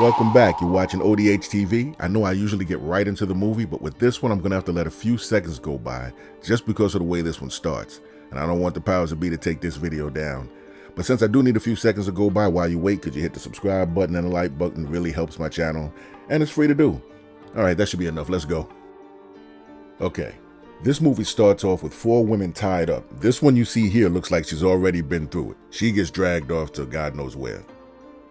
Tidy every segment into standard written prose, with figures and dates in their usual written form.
Welcome back. You're watching ODHtv. I know I usually get right into the movie, but with this one, I'm going to have to let a few seconds go by just because of the way this one starts. And I don't want the powers that be to take this video down. But since I do need a few seconds to go by while you wait, could you hit the subscribe button and the like button? It really helps my channel, and it's free to do. All right, that should be enough. Let's go. Okay, this movie starts off with 4 women tied up. This one you see here looks like she's already been through it. She gets dragged off to God knows where.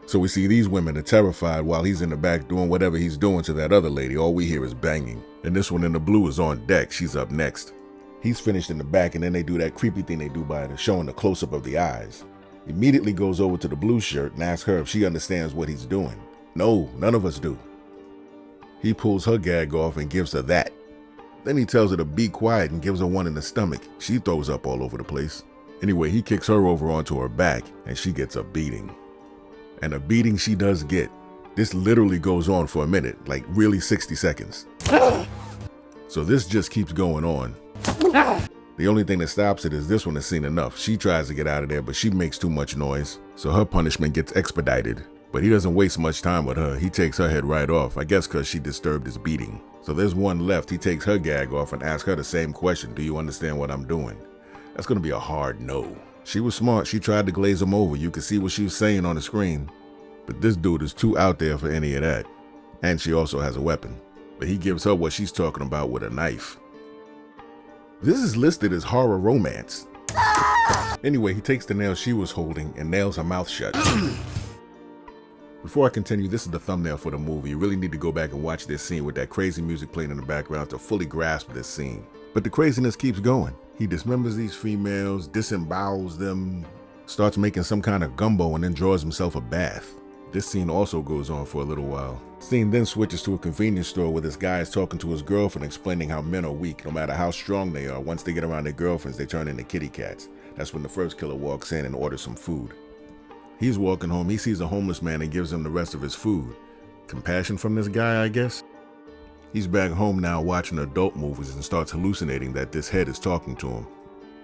So we see these women are terrified while he's in the back doing whatever he's doing to that other lady. All we hear is banging. And this one in the blue is on deck. She's up next. He's finished in the back, and then they do that creepy thing they do by showing the close-up of the eyes. Immediately goes over to the blue shirt and asks her if she understands what he's doing. No, none of us do. He pulls her gag off and gives her that. Then he tells her to be quiet and gives her one in the stomach. She throws up all over the place. Anyway, he kicks her over onto her back, and she gets a beating. And a beating she does get. This literally goes on for a minute, like really 60 seconds. So this just keeps going on. The only thing that stops it is this one has seen enough. She tries to get out of there, but she makes too much noise. So her punishment gets expedited. But he doesn't waste much time with her. He takes her head right off, I guess because she disturbed his beating. So there's one left. He takes her gag off and asks her the same question. Do you understand what I'm doing? That's going to be a hard no. She was smart. She tried to glaze him over. You could see what she was saying on the screen. But this dude is too out there for any of that. And she also has a weapon. But he gives her what she's talking about with a knife. This is listed as horror romance. Anyway, he takes the nail she was holding and nails her mouth shut. Before I continue, this is the thumbnail for the movie. You really need to go back and watch this scene with that crazy music playing in the background to fully grasp this scene. But the craziness keeps going. He dismembers these females, disembowels them, starts making some kind of gumbo, and then draws himself a bath. This scene also goes on for a little while. Scene then switches to a convenience store where this guy is talking to his girlfriend, explaining how men are weak. No matter how strong they are, once they get around their girlfriends, they turn into kitty cats. That's when the first killer walks in and orders some food. He's walking home. He sees a homeless man and gives him the rest of his food. Compassion from this guy, I guess? He's back home now watching adult movies and starts hallucinating that this head is talking to him.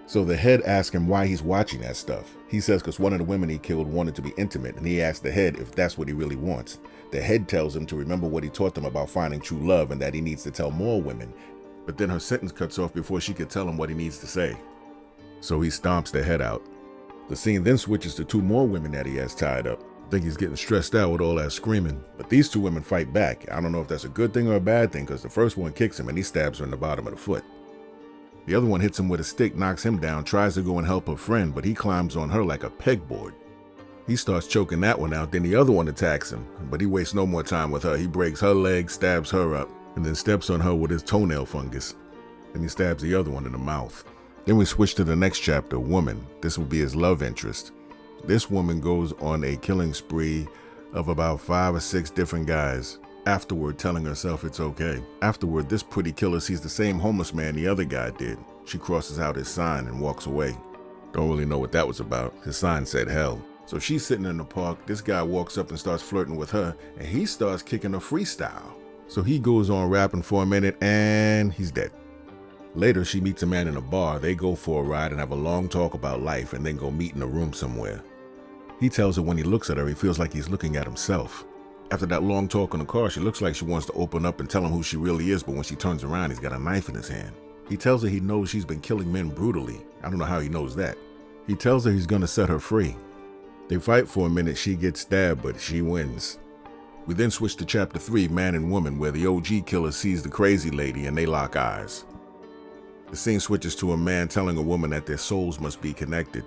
So the head asks him why he's watching that stuff. He says because one of the women he killed wanted to be intimate, and he asks the head if that's what he really wants. The head tells him to remember what he taught them about finding true love and that he needs to tell more women. But then her sentence cuts off before she could tell him what he needs to say. So he stomps the head out. The scene then switches to 2 more women that he has tied up. I think he's getting stressed out with all that screaming. But these 2 women fight back. I don't know if that's a good thing or a bad thing, because the first one kicks him and he stabs her in the bottom of the foot. The other one hits him with a stick, knocks him down, tries to go and help her friend, but he climbs on her like a pegboard. He starts choking that one out, then the other one attacks him, but he wastes no more time with her. He breaks her leg, stabs her up, and then steps on her with his toenail fungus. Then he stabs the other one in the mouth. Then we switch to the next chapter, woman. This will be his love interest. This woman goes on a killing spree of about 5 or 6 different guys, afterward telling herself it's okay. Afterward, this pretty killer sees the same homeless man the other guy did. She crosses out his sign and walks away. Don't really know what that was about. His sign said hell. So she's sitting in the park. This guy walks up and starts flirting with her, and he starts kicking a freestyle. So he goes on rapping for a minute, and he's dead. Later, she meets a man in a bar. They go for a ride and have a long talk about life, and then go meet in a room somewhere. He tells her when he looks at her, he feels like he's looking at himself. After that long talk in the car, she looks like she wants to open up and tell him who she really is, but when she turns around, he's got a knife in his hand. He tells her he knows she's been killing men brutally. I don't know how he knows that. He tells her he's gonna set her free. They fight for a minute. She gets stabbed, but she wins. We then switch to chapter 3, man and woman, where the OG killer sees the crazy lady and they lock eyes. The scene switches to a man telling a woman that their souls must be connected.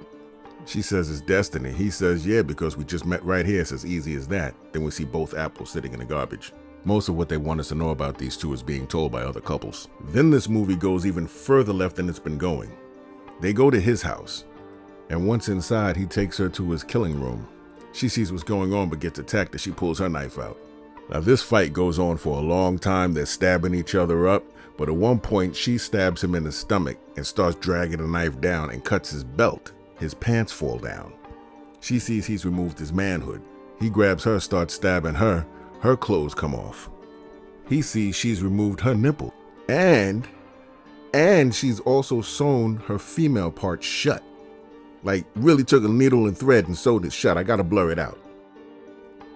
She says it's destiny. He says, yeah, because we just met right here. It's as easy as that. Then we see both apples sitting in the garbage. Most of what they want us to know about these 2 is being told by other couples. Then this movie goes even further left than it's been going. They go to his house, and once inside, he takes her to his killing room. She sees what's going on but gets attacked as she pulls her knife out. Now this fight goes on for a long time. They're stabbing each other up, but at one point she stabs him in the stomach and starts dragging the knife down and cuts his belt. His pants fall down. She sees he's removed his manhood. He grabs her, starts stabbing her. Her clothes come off. He sees she's removed her nipple. And she's also sewn her female part shut. Like, really took a needle and thread and sewed it shut. I gotta blur it out.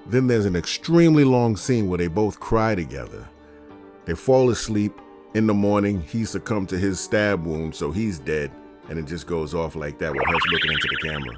Then there's an extremely long scene where they both cry together. They fall asleep. In the morning, he succumbed to his stab wound, so he's dead, and it just goes off like that with her looking into the camera.